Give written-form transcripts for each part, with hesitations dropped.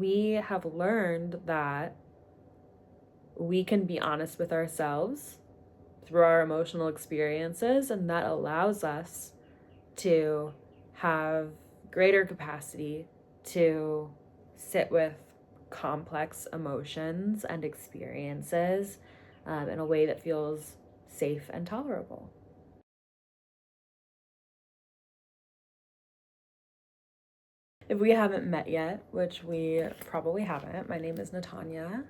We have learned that we can be honest with ourselves through our emotional experiences, and that allows us to have greater capacity to sit with complex emotions and experiences in a way that feels safe and tolerable. If we haven't met yet, which we probably haven't, my name is Natanya.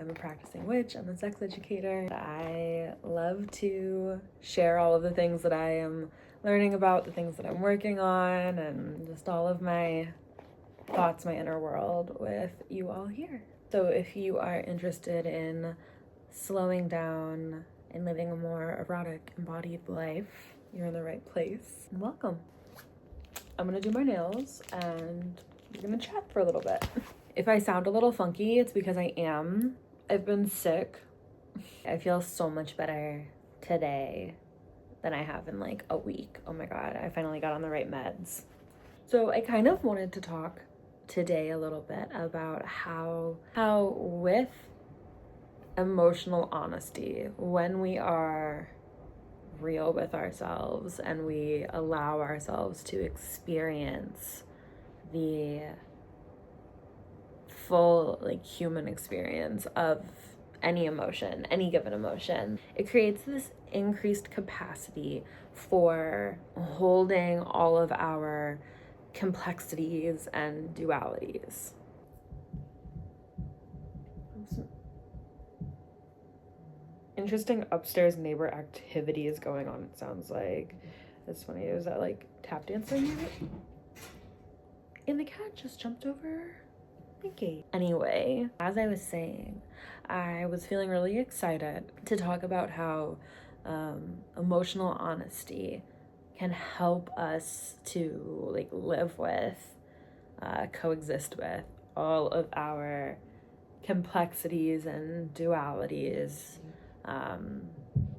I'm a practicing witch. I'm a sex educator. I love to share all of the things that I am learning about, the things that I'm working on, and just all of my thoughts, my inner world with you all here. So if you are interested in slowing down and living a more erotic, embodied life, you're in the right place. Welcome. I'm gonna do my nails and we're gonna chat for a little bit. If I sound a little funky, it's because I am. I've been sick. I feel so much better today than I have in like a week. Oh my God, I finally got on the right meds. So I kind of wanted to talk today a little bit about how with emotional honesty, when we are real with ourselves and we allow ourselves to experience the full like human experience of any emotion, any given emotion, it creates this increased capacity for holding all of our complexities and dualities. Interesting upstairs neighbor activity is going on, it sounds like. It's funny. Is that like tap dancing? And the cat just jumped over the gate. Anyway, as I was saying, I was feeling really excited to talk about how emotional honesty can help us to like live with, coexist with all of our complexities and dualities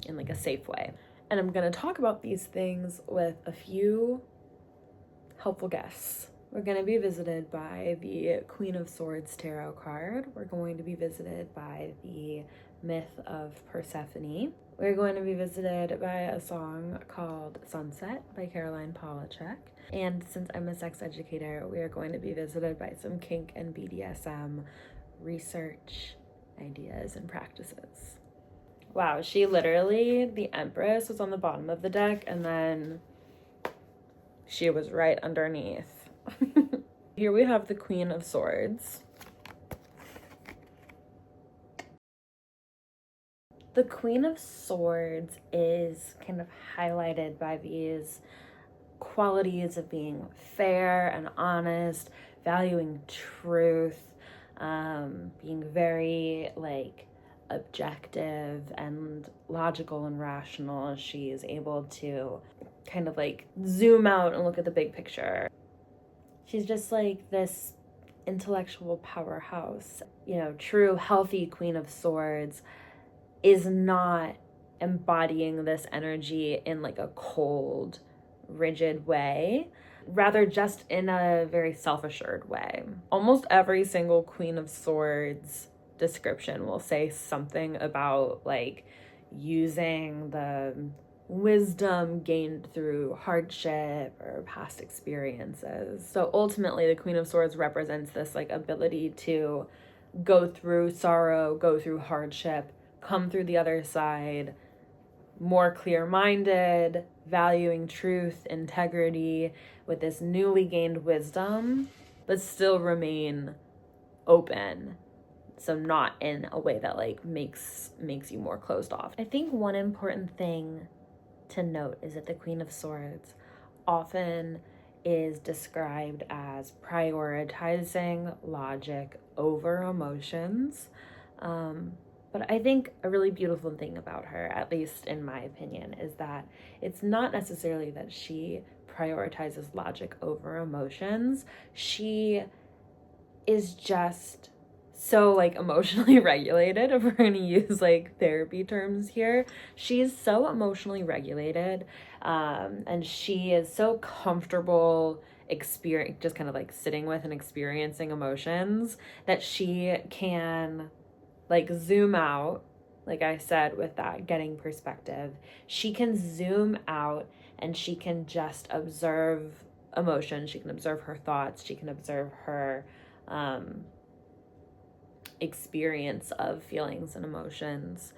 in like a safe way. And I'm gonna talk about these things with a few helpful guests. We're gonna be visited by the Queen of Swords tarot card. We're going to be visited by the myth of Persephone. We're going to be visited by a song called Sunset by Polachek. And since I'm a sex educator, we are going to be visited by some kink and BDSM research, ideas, and practices. Wow, she literally, the Empress was on the bottom of the deck and then she was right underneath. Here we have the Queen of Swords. The Queen of Swords is kind of highlighted by these qualities of being fair and honest, valuing truth, being very like objective and logical and rational. She is able to kind of like zoom out and look at the big picture. She's just like this intellectual powerhouse. You know, true healthy Queen of Swords is not embodying this energy in like a cold, rigid way, rather just in a very self-assured way. Almost every single Queen of Swords description will say something about like using the wisdom gained through hardship or past experiences. So ultimately the Queen of Swords represents this like ability to go through sorrow, go through hardship, come through the other side more clear-minded, valuing truth, integrity, with this newly gained wisdom, but still remain open. So not in a way that like makes you more closed off. I think one important thing to note is that the Queen of Swords often is described as prioritizing logic over emotions. But I think a really beautiful thing about her, at least in my opinion, is that it's not necessarily that she prioritizes logic over emotions. She is just so like emotionally regulated, if we're going to use like therapy terms here. She's so emotionally regulated, and she is so comfortable experience, just kind of like sitting with and experiencing emotions, that she can like zoom out, like I said, with that getting perspective, she can zoom out and she can just observe emotion. She can observe her thoughts. She can observe her experience of feelings and emotions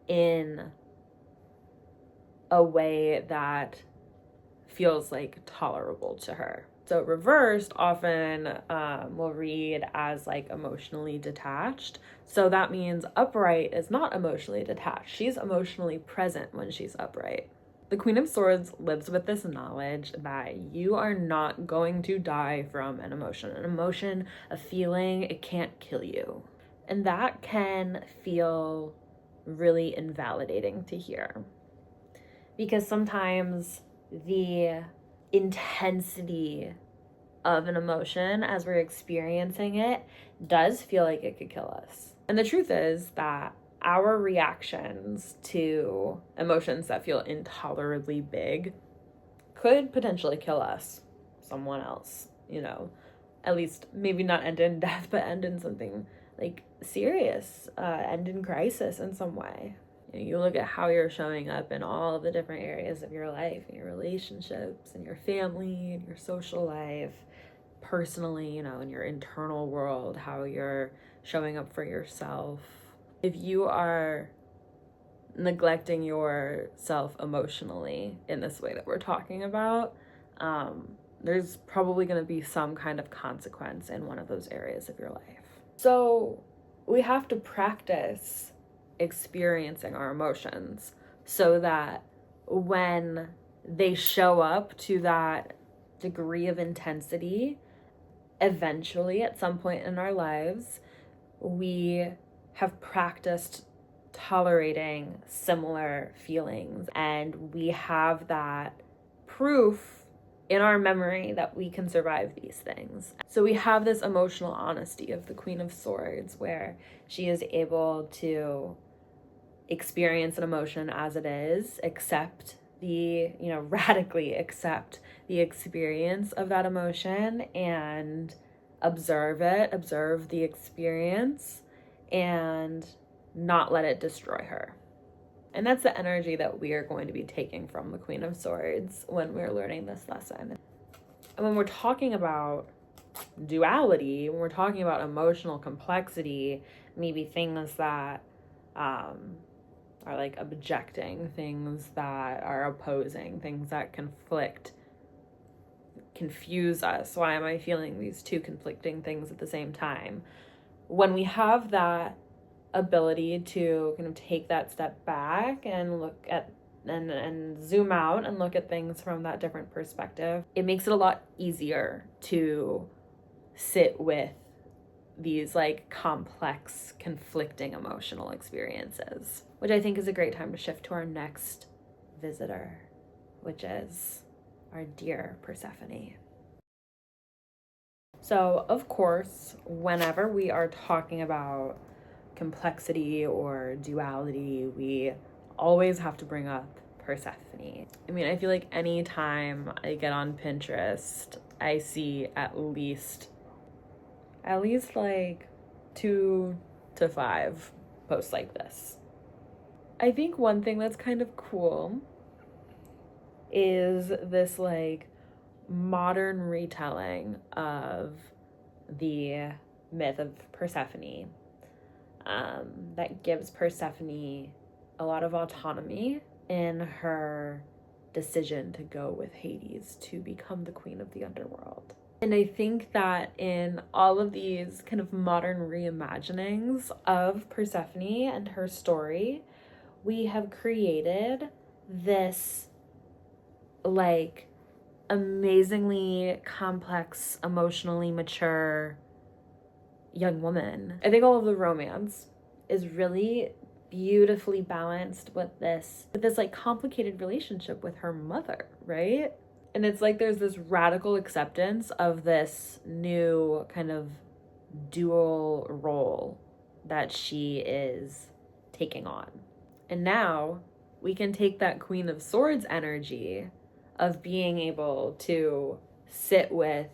in a way that feels like tolerable to her. So reversed often will read as like emotionally detached. So that means upright is not emotionally detached. She's emotionally present when she's upright. The Queen of Swords lives with this knowledge that you are not going to die from an emotion. An emotion, a feeling, it can't kill you. And that can feel really invalidating to hear. Because sometimes the intensity of an emotion as we're experiencing it does feel like it could kill us. And the truth is that our reactions to emotions that feel intolerably big could potentially kill us, someone else, you know, at least maybe not end in death, but end in something like serious, end in crisis in some way. You look at how you're showing up in all the different areas of your life, in your relationships, in your family, in your social life, personally, you know, in your internal world, how you're showing up for yourself. If you are neglecting yourself emotionally in this way that we're talking about, there's probably going to be some kind of consequence in one of those areas of your life. So we have to practice experiencing our emotions so that when they show up to that degree of intensity, eventually at some point in our lives, we have practiced tolerating similar feelings and we have that proof in our memory that we can survive these things. So we have this emotional honesty of the Queen of Swords where she is able to experience an emotion as it is, accept radically accept the experience of that emotion and observe the experience and not let it destroy her. And that's the energy that we are going to be taking from the Queen of Swords when we're learning this lesson. And when we're talking about duality, when we're talking about emotional complexity, maybe things that are like objecting, things that are opposing, things that conflict, confuse us. Why am I feeling these two conflicting things at the same time? When we have that ability to kind of take that step back and look at and zoom out and look at things from that different perspective, it makes it a lot easier to sit with these like complex, conflicting emotional experiences, which I think is a great time to shift to our next visitor, which is our dear Persephone. So, of course, whenever we are talking about complexity or duality, we always have to bring up Persephone. I mean, I feel like anytime I get on Pinterest, I see at least like 2 to 5 posts like this. I think one thing that's kind of cool is this like modern retelling of the myth of Persephone that gives Persephone a lot of autonomy in her decision to go with Hades to become the queen of the underworld. And I think that in all of these kind of modern reimaginings of Persephone and her story, we have created this like amazingly complex, emotionally mature young woman. I think all of the romance is really beautifully balanced with this like complicated relationship with her mother, right? And it's like there's this radical acceptance of this new kind of dual role that she is taking on. And now we can take that Queen of Swords energy of being able to sit with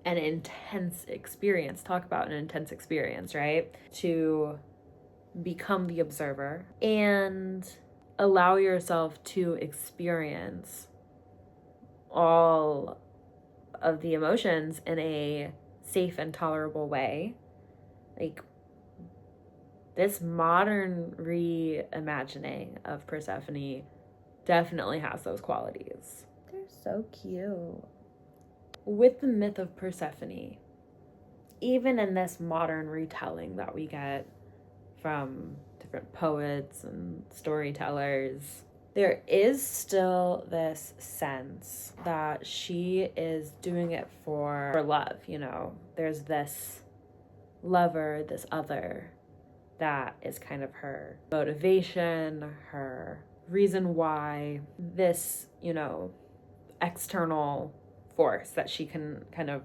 an intense experience. Talk about an intense experience, right? To become the observer and allow yourself to experience all of the emotions in a safe and tolerable way. Like, this modern reimagining of Persephone definitely has those qualities. They're so cute. With the myth of Persephone, even in this modern retelling that we get from different poets and storytellers, there is still this sense that she is doing it for love, you know? There's this lover, this other, that is kind of her motivation, her reason why, this, you know, external force that she can kind of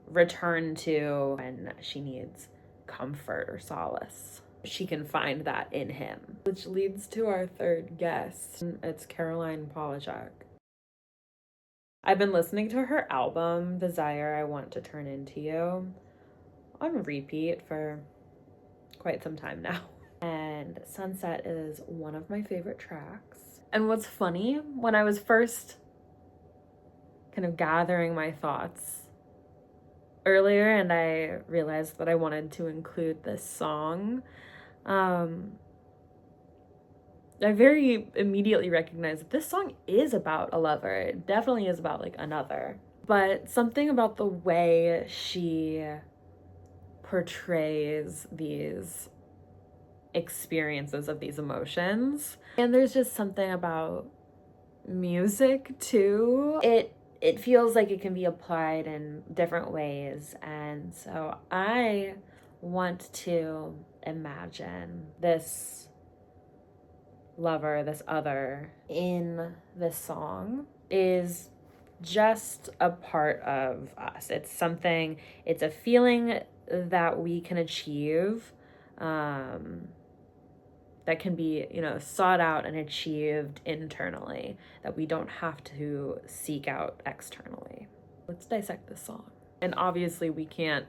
return to when she needs comfort or solace. She can find that in him. Which leads to our third guest. It's Caroline Polachek. I've been listening to her album, Desire I Want to Turn Into You, on repeat for quite some time now. And Sunset is one of my favorite tracks. And what's funny, when I was first kind of gathering my thoughts earlier and I realized that I wanted to include this song, I very immediately recognized that this song is about a lover. It definitely is about like another. But something about the way she portrays these experiences of these emotions, and there's just something about music too. It feels like it can be applied in different ways, and so I want to imagine this lover, this other in this song is just a part of us. It's something, it's a feeling that we can achieve, that can be, you know, sought out and achieved internally, that we don't have to seek out externally. Let's dissect this song. And obviously we can't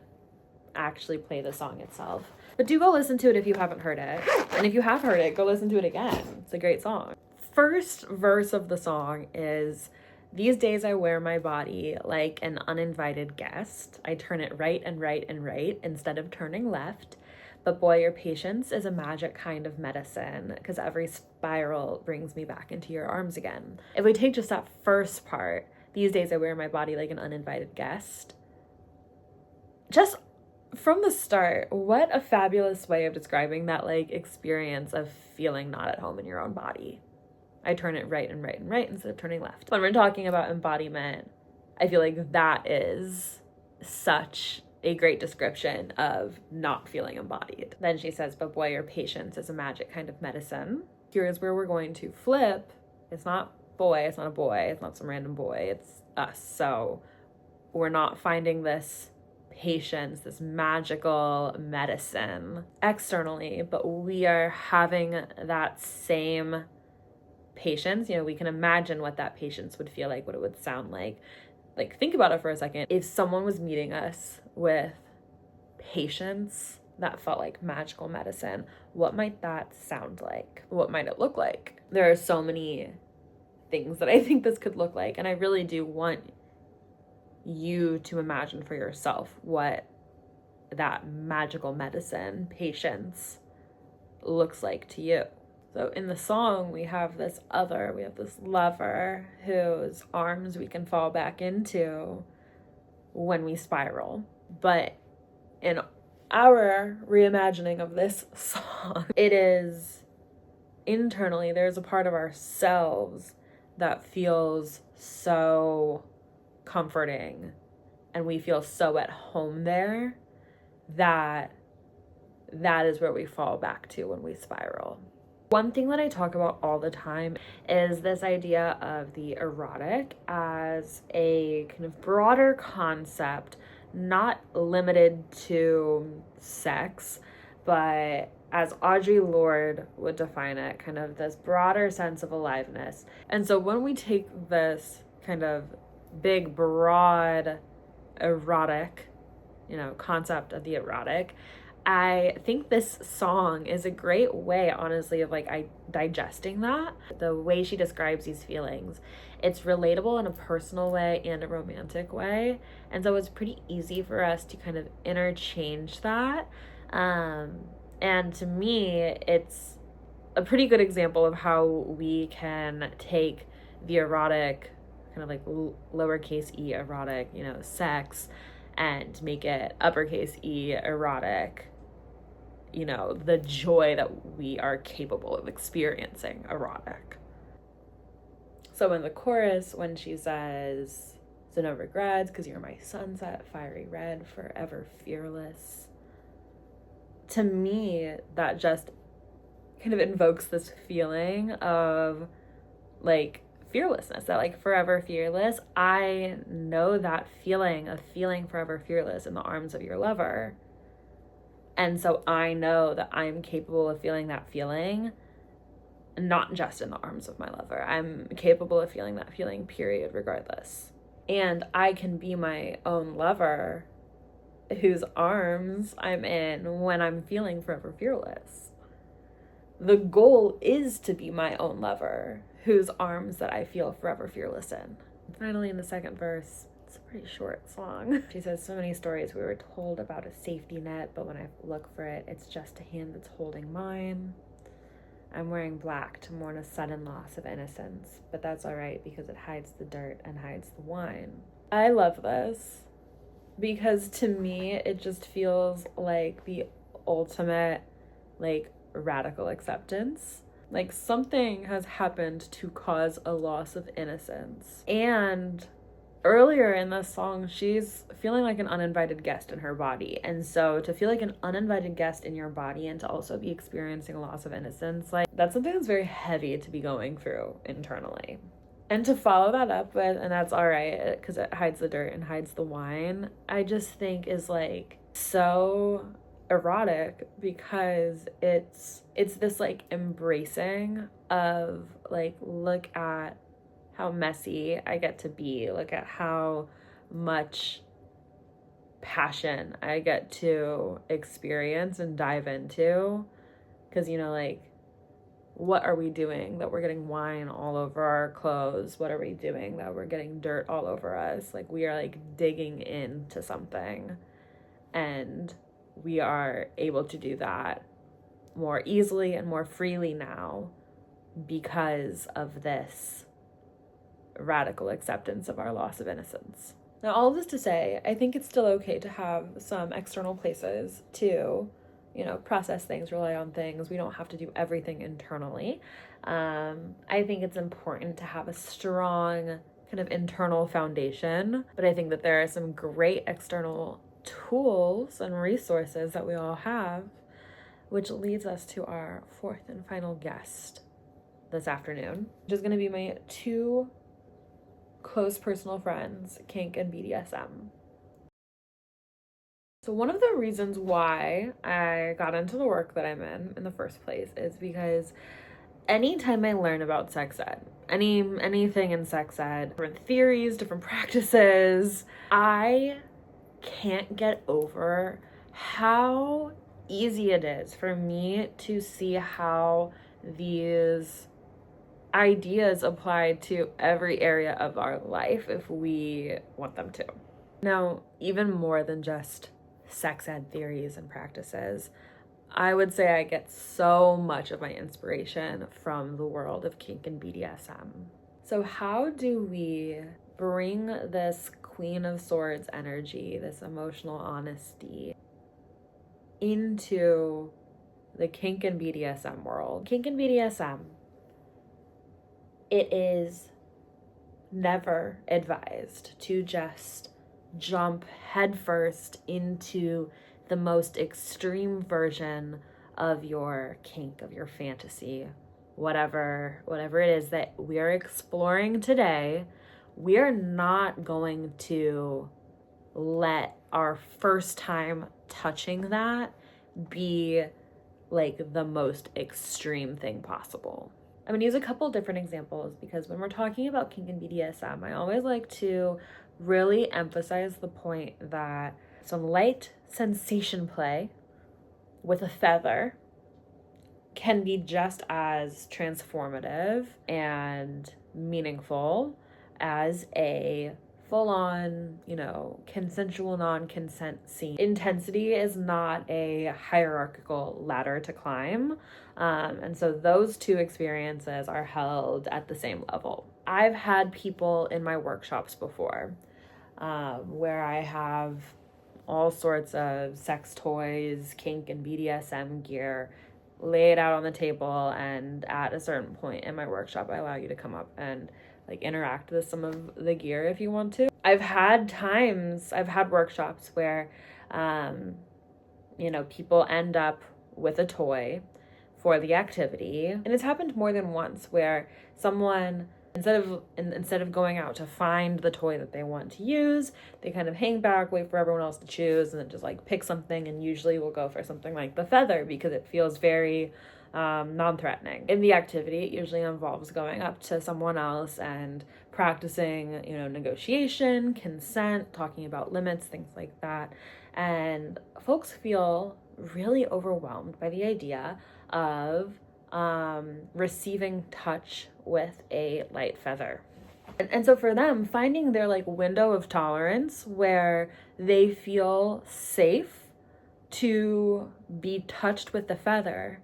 actually play the song itself, but do go listen to it if you haven't heard it. And if you have heard it, go listen to it again. It's a great song. First verse of the song is, "These days I wear my body like an uninvited guest. I turn it right and right and right instead of turning left. But boy, your patience is a magic kind of medicine, because every spiral brings me back into your arms again." If we take just that first part, "These days I wear my body like an uninvited guest," just from the start, what a fabulous way of describing that like experience of feeling not at home in your own body. I turn it right and right and right instead of turning left. When we're talking about embodiment, I feel like that is such a great description of not feeling embodied. Then she says, "But boy, your patience is a magic kind of medicine." Here's where we're going to flip. It's not boy, it's not a boy, it's not some random boy, it's us. So we're not finding this patience, this magical medicine externally, but we are having that same patience. You know, we can imagine what that patience would feel like, what it would sound like. Like, think about it for a second. If someone was meeting us with patience that felt like magical medicine, what might that sound like? What might it look like? There are so many things that I think this could look like, and I really do want you to imagine for yourself what that magical medicine, patience, looks like to you. So in the song, we have this other, we have this lover whose arms we can fall back into when we spiral. But in our reimagining of this song, it is internally, there's a part of ourselves that feels so comforting and we feel so at home there that is where we fall back to when we spiral. One thing that I talk about all the time is this idea of the erotic as a kind of broader concept, not limited to sex, but as Audre Lorde would define it, kind of this broader sense of aliveness. And so when we take this kind of big, broad, erotic, concept of the erotic, I think this song is a great way, honestly, of digesting that. The way she describes these feelings, it's relatable in a personal way and a romantic way. And so it's pretty easy for us to kind of interchange that. And to me, it's a pretty good example of how we can take the erotic, kind of like lowercase e erotic, sex, and make it uppercase E erotic, the joy that we are capable of experiencing erotic. So in the chorus, when she says, "So no regrets, because you're my sunset, fiery red, forever fearless," to me, that just kind of invokes this feeling of fearlessness, that forever fearless. I know that feeling of feeling forever fearless in the arms of your lover. And so I know that I'm capable of feeling that feeling, not just in the arms of my lover. I'm capable of feeling that feeling, period, regardless. And I can be my own lover whose arms I'm in when I'm feeling forever fearless. The goal is to be my own lover whose arms that I feel forever fearless in. Finally, in the second verse, it's a pretty short song. She says, "So many stories we were told about a safety net, but when I look for it, it's just a hand that's holding mine. I'm wearing black to mourn a sudden loss of innocence, but that's all right because it hides the dirt and hides the wine." I love this because to me, it just feels like the ultimate, radical acceptance. Something has happened to cause a loss of innocence. And earlier in this song, she's feeling like an uninvited guest in her body. And so to feel like an uninvited guest in your body and to also be experiencing a loss of innocence, that's something that's very heavy to be going through internally. And to follow that up with, "and that's all right because it hides the dirt and hides the wine," I just think is so erotic because it's this embracing of look at how messy I get to be, look at how much passion I get to experience and dive into, because what are we doing that we're getting wine all over our clothes? What are we doing that we're getting dirt all over us? We are digging into something, and we are able to do that more easily and more freely now because of this radical acceptance of our loss of innocence. Now, all of this to say, I think it's still okay to have some external places to, process things, rely on things. We don't have to do everything internally. I think it's important to have a strong kind of internal foundation, but I think that there are some great external tools and resources that we all have, which leads us to our fourth and final guest this afternoon, which is going to be my two close personal friends, kink and BDSM. So one of the reasons why I got into the work that I'm in the first place is because anytime I learn about sex ed, anything in sex ed, different theories, different practices, I can't get over how easy it is for me to see how these ideas apply to every area of our life if we want them to. Now, even more than just sex ed theories and practices, I would say I get so much of my inspiration from the world of kink and BDSM. So how do we bring this Queen of Swords energy, this emotional honesty, into the kink and BDSM world? Kink and BDSM, it is never advised to just jump headfirst into the most extreme version of your kink, of your fantasy, whatever it is that we are exploring today. We are not going to let our first time touching that be the most extreme thing possible. I'm going to use a couple different examples because when we're talking about kink and BDSM, I always like to really emphasize the point that some light sensation play with a feather can be just as transformative and meaningful as a full-on, consensual non-consent scene. Intensity is not a hierarchical ladder to climb, and so those two experiences are held at the same level. I've had people in my workshops before where I have all sorts of sex toys, kink and BDSM gear laid out on the table, and at a certain point in my workshop I allow you to come up and interact with some of the gear if you want to. I've had workshops where people end up with a toy for the activity, and it's happened more than once where someone, instead of going out to find the toy that they want to use, they kind of hang back, wait for everyone else to choose, and then just pick something, and usually we'll go for something like the feather because it feels very non-threatening. In the activity, it usually involves going up to someone else and practicing, negotiation, consent, talking about limits, things like that. And folks feel really overwhelmed by the idea of receiving touch with a light feather. And so for them, finding their window of tolerance where they feel safe to be touched with the feather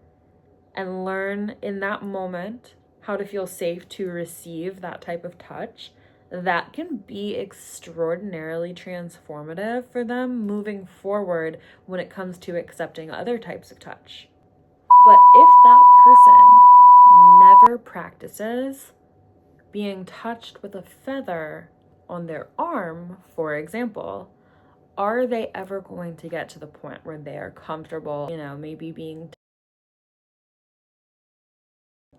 and learn in that moment how to feel safe to receive that type of touch, that can be extraordinarily transformative for them moving forward when it comes to accepting other types of touch. But if that person never practices being touched with a feather on their arm, for example, are they ever going to get to the point where they are comfortable, maybe being...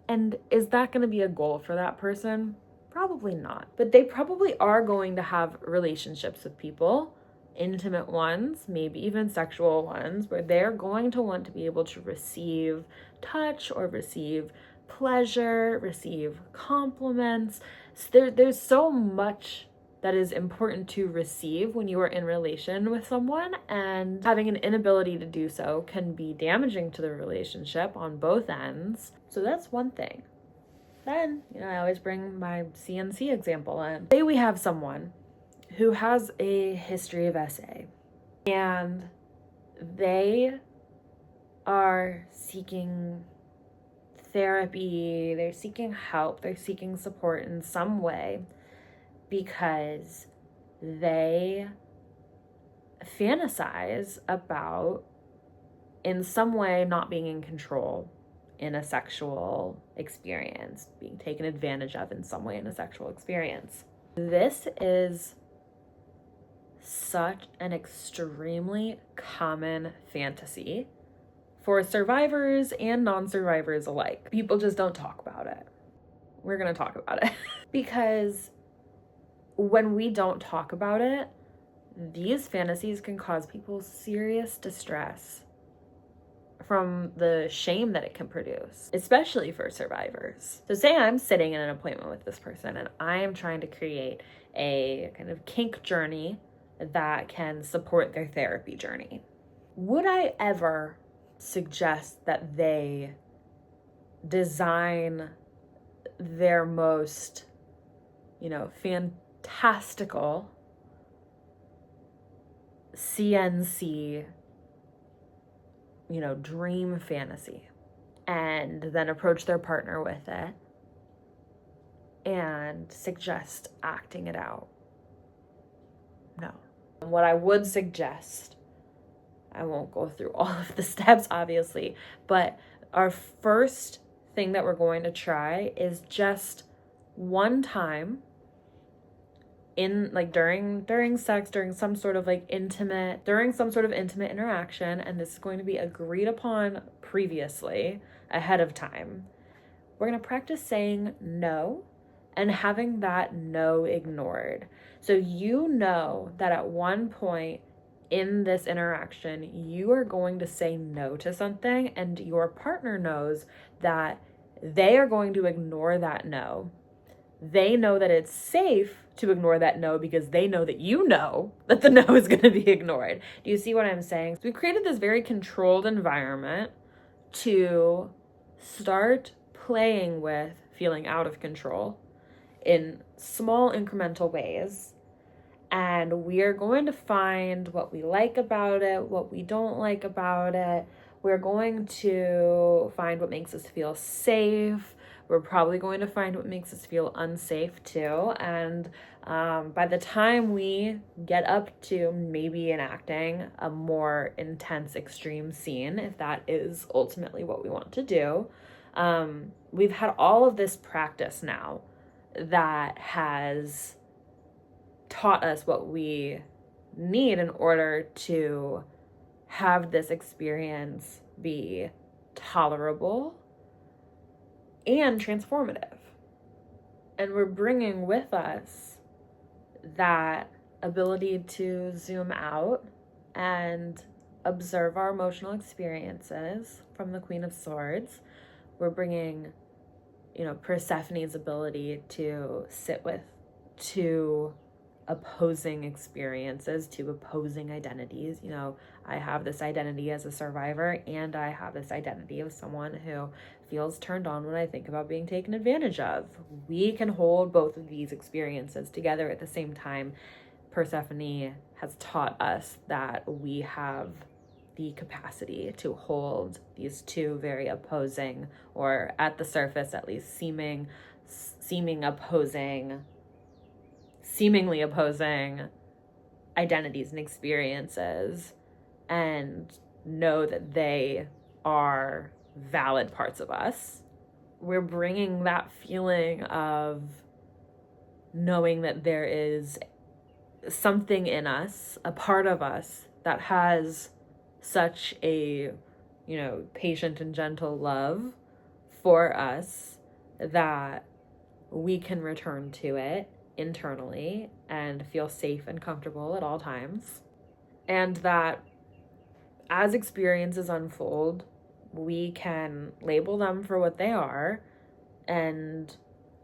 And is that going to be a goal for that person? Probably not. But they probably are going to have relationships with people, intimate ones, maybe even sexual ones, where they're going to want to be able to receive touch or receive pleasure, receive compliments. So there's so much that is important to receive when you are in relation with someone, and having an inability to do so can be damaging to the relationship on both ends. So that's one thing. Then, I always bring my CNC example in. Say we have someone who has a history of SA, and they are seeking therapy, they're seeking help, they're seeking support in some way because they fantasize about, in some way, not being in control in a sexual experience, being taken advantage of in some way in a sexual experience. This is such an extremely common fantasy for survivors and non-survivors alike. People just don't talk about it. We're gonna talk about it. Because when we don't talk about it, these fantasies can cause people serious distress from the shame that it can produce, especially for survivors. So say I'm sitting in an appointment with this person and I am trying to create a kind of kink journey that can support their therapy journey. Would I ever suggest that they design their most, fantastical CNC, dream fantasy, and then approach their partner with it and suggest acting it out? No. What I would suggest, I won't go through all of the steps, obviously, but our first thing that we're going to try is just one time in during sex, during some sort of intimate interaction, and this is going to be agreed upon previously ahead of time. We're going to practice saying no and having that no ignored. So that at one point in this interaction, you are going to say no to something, and your partner knows that they are going to ignore that no. They know that it's safe to ignore that no because they know that you know that the no is going to be ignored. Do you see what I'm saying? So we've created this very controlled environment to start playing with feeling out of control in small incremental ways. And we are going to find what we like about it, what we don't like about it. We're going to find what makes us feel safe. We're probably going to find what makes us feel unsafe too. And by the time we get up to maybe enacting a more intense, extreme scene, if that is ultimately what we want to do, we've had all of this practice now that has taught us what we need in order to have this experience be tolerable and transformative. And we're bringing with us that ability to zoom out and observe our emotional experiences from the Queen of Swords. We're bringing, Persephone's ability to sit with two opposing experiences, two opposing identities. I have this identity as a survivor, and I have this identity of someone who feels turned on when I think about being taken advantage of. We can hold both of these experiences together at the same time. Persephone has taught us that we have the capacity to hold these two very opposing, or at the surface at least seemingly opposing identities and experiences, and know that they are valid parts of us. We're bringing that feeling of knowing that there is something in us, a part of us that has such a, patient and gentle love for us that we can return to it internally and feel safe and comfortable at all times. And that as experiences unfold, we can label them for what they are and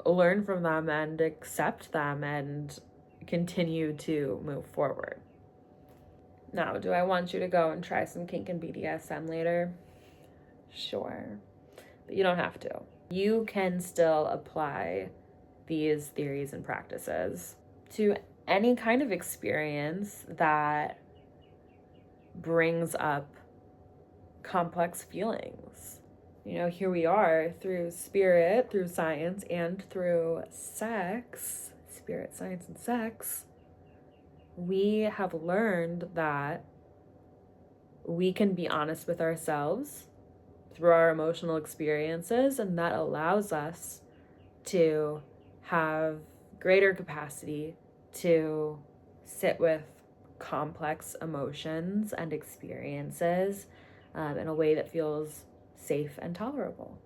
learn from them and accept them and continue to move forward. Now, do I want you to go and try some kink and BDSM later? Sure. But you don't have to. You can still apply these theories and practices to any kind of experience that brings up complex feelings. Here we are through spirit, through science, and through sex, spirit, science, and sex. We have learned that we can be honest with ourselves through our emotional experiences, and that allows us to have greater capacity to sit with complex emotions and experiences in a way that feels safe and tolerable.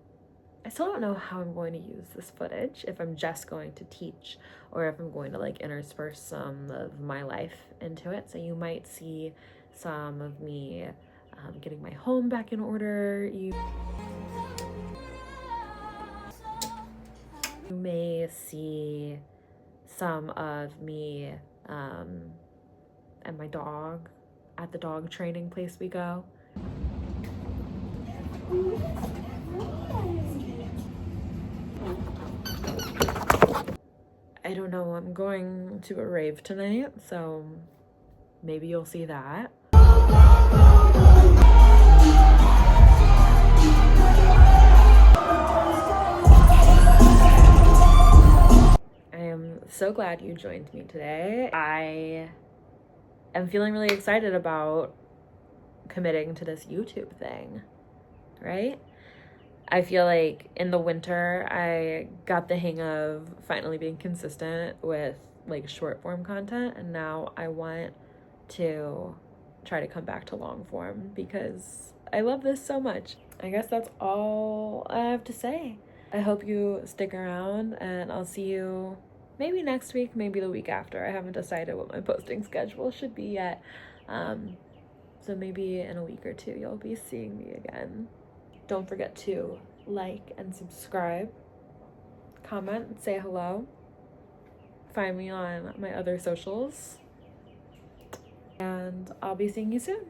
I still don't know how I'm going to use this footage, if I'm just going to teach or if I'm going to intersperse some of my life into it. So you might see some of me getting my home back in order. You may see some of me and my dog at the dog training place we go. I don't know, I'm going to a rave tonight, so maybe you'll see that. I am so glad you joined me today. I am feeling really excited about committing to this YouTube thing, right? I feel like in the winter, I got the hang of finally being consistent with short form content, and now I want to try to come back to long form because I love this so much. I guess that's all I have to say. I hope you stick around, and I'll see you maybe next week, maybe the week after. I haven't decided what my posting schedule should be yet. So maybe in a week or two, you'll be seeing me again. Don't forget to like and subscribe, comment, say hello. Find me on my other socials. And I'll be seeing you soon.